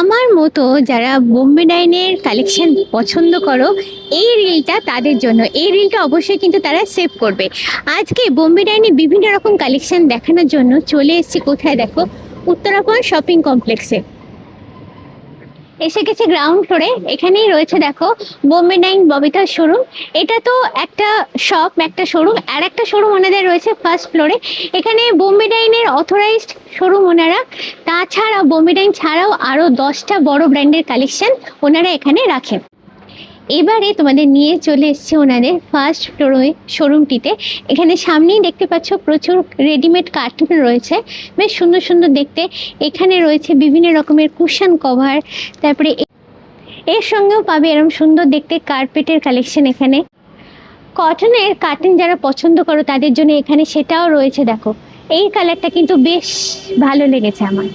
আমার মতো যারা বোম্বে ডাইনের কালেকশন পছন্দ করো, এই রিলটা তাদের জন্য। এই রিলটা অবশ্যই কিন্তু তারা সেভ করবে। আজকে বোম্বে ডাইনের বিভিন্ন রকম কালেকশন দেখানোর জন্য চলে এসেছি কোথায় দেখো, উত্তরাপন শপিং কমপ্লেক্সে। এসে গেছে গ্রাউন্ড ফ্লোরে। এখানেই রয়েছে দেখো বোম্বে ডাইন ববিতার শোরুম। এটা তো একটা শপ, একটা শোরুম, আর একটা শোরুম ওনাদের রয়েছে ফার্স্ট ফ্লোরে। এখানে বোম্বে ডাইনের অথরাইজড শোরুম ওনারা। তাছাড়া বোম্বে ডাইন ছাড়াও আরও 10টা বড় ব্র্যান্ডের কালেকশন ওনারা এখানে রাখেন। এবারে তোমাদের নিয়ে চলে এসেছি ওনাদের ফার্স্ট ফ্লোরে শোরুমটিতে। এখানে সামনেই দেখতে পাচ্ছ প্রচুর রেডিমেড কার্টুন রয়েছে, বেশ সুন্দর সুন্দর দেখতে। এখানে রয়েছে বিভিন্ন রকমের কুশন কভার, তারপরে এর সঙ্গেও পাবে এরকম সুন্দর দেখতে কার্পেটের কালেকশন। এখানে কটনের কার্টেন যারা পছন্দ করো তাদের জন্য এখানে সেটাও রয়েছে। দেখো এই কালারটা কিন্তু বেশ ভালো লেগেছে আমার।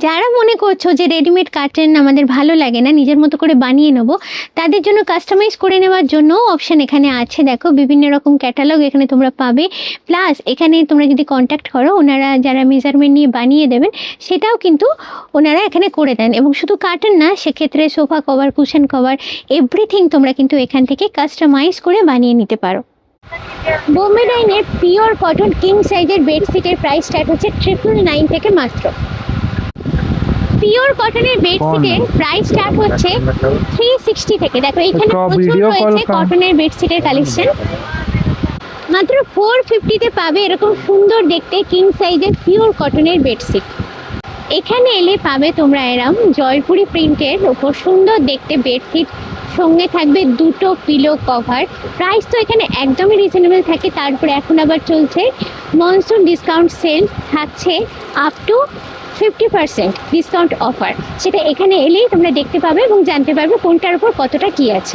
যারা মনে করছো যে রেডিমেড কার্টেন আমাদের ভালো লাগে না, নিজের মতো করে বানিয়ে নেবো, তাদের জন্য কাস্টমাইজ করে নেওয়ার জন্য অপশান এখানে আছে। দেখো বিভিন্ন রকম ক্যাটালগ এখানে তোমরা পাবে। প্লাস এখানে তোমরা যদি কন্ট্যাক্ট করো, ওনারা যারা মেজারমেন্ট নিয়ে বানিয়ে দেবেন সেটাও কিন্তু ওনারা এখানে করে দেন। এবং শুধু কার্টেন না, সেক্ষেত্রে sofa cover, cushion cover, everything তোমরা কিন্তু এখান থেকে কাস্টমাইজ করে বানিয়ে নিতে পারো। বোম্বে ডাইনের পিওর কটন কিং সাইজের বেডশিটের প্রাইস স্টার্ট হচ্ছে 999 থেকে মাত্র। পিওর কটনের বেডশিটের প্রাইস স্টার্ট হচ্ছে 360 থেকে। দেখো এখানে প্রচুর রয়েছে কটনের বেডশিটের কালেকশন। মাত্র 450-তে পাবে এরকম সুন্দর দেখতে কিং সাইজের পিওর কটনের বেডশিট। এখানে এলে পাবে তোমরা এরকম জয়পুরি প্রিন্টের ওপর সুন্দর দেখতে বেডশিট, সঙ্গে থাকবে দুটো পিলো কভার। প্রাইস তো এখানে একদমই রিজনেবল থাকে। তারপরে এখন আবার চলছে মনসুন ডিসকাউন্ট সেল, থাকছে আপ টু 50% ডিসকাউন্ট অফার। সেটা এখানে এলেই তোমরা দেখতে পাবে এবং জানতে পারবে কোনটার উপর কতটা কি আছে।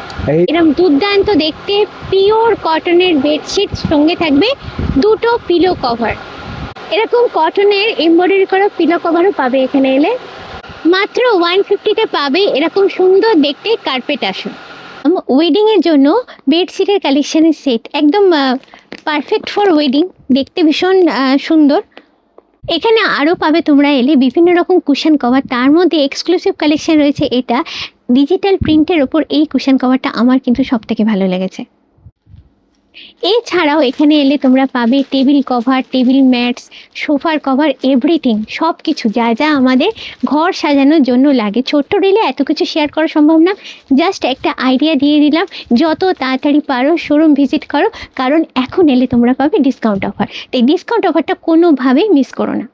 এরকম দুর্দান্ত দেখতে পিওর কটনের বেডশিট, সঙ্গে থাকবে দুটো পিলো কভার। এরকম কটনের এমব্রয়ডারি করা পিলো কভারও পাবে এখানে এলে। মাত্র 150-তে পাবে এরকম সুন্দর দেখতে কার্পেট আসন। ওয়েডিংয়ের জন্য বেডশিটের কালেকশনের সেট একদম পারফেক্ট ফর ওয়েডিং, দেখতে ভীষণ সুন্দর। এখানে আরও পাবে তোমরা এলে বিভিন্ন রকম কুশন কভার। তার মধ্যে এক্সক্লুসিভ কালেকশন রয়েছে এটা ডিজিটাল প্রিন্টের ওপর। এই কুশন কভারটা আমার কিন্তু সবথেকে ভালো লেগেছে। এছাড়াও এখানে এলে তোমরা পাবে টেবিল কভার, টেবিল ম্যাটস, সোফার কভার, এভরিথিং, সব কিছু যা যা আমাদের ঘর সাজানোর জন্য লাগে। ছোট্ট রিলে এত কিছু শেয়ার করা সম্ভব না, জাস্ট একটা আইডিয়া দিয়ে দিলাম। যত তাড়াতাড়ি পারো শোরুম ভিজিট করো, কারণ এখন এলে তোমরা পাবে ডিসকাউন্ট অফার। তাই ডিসকাউন্ট অফারটা কোনোভাবেই মিস করো না।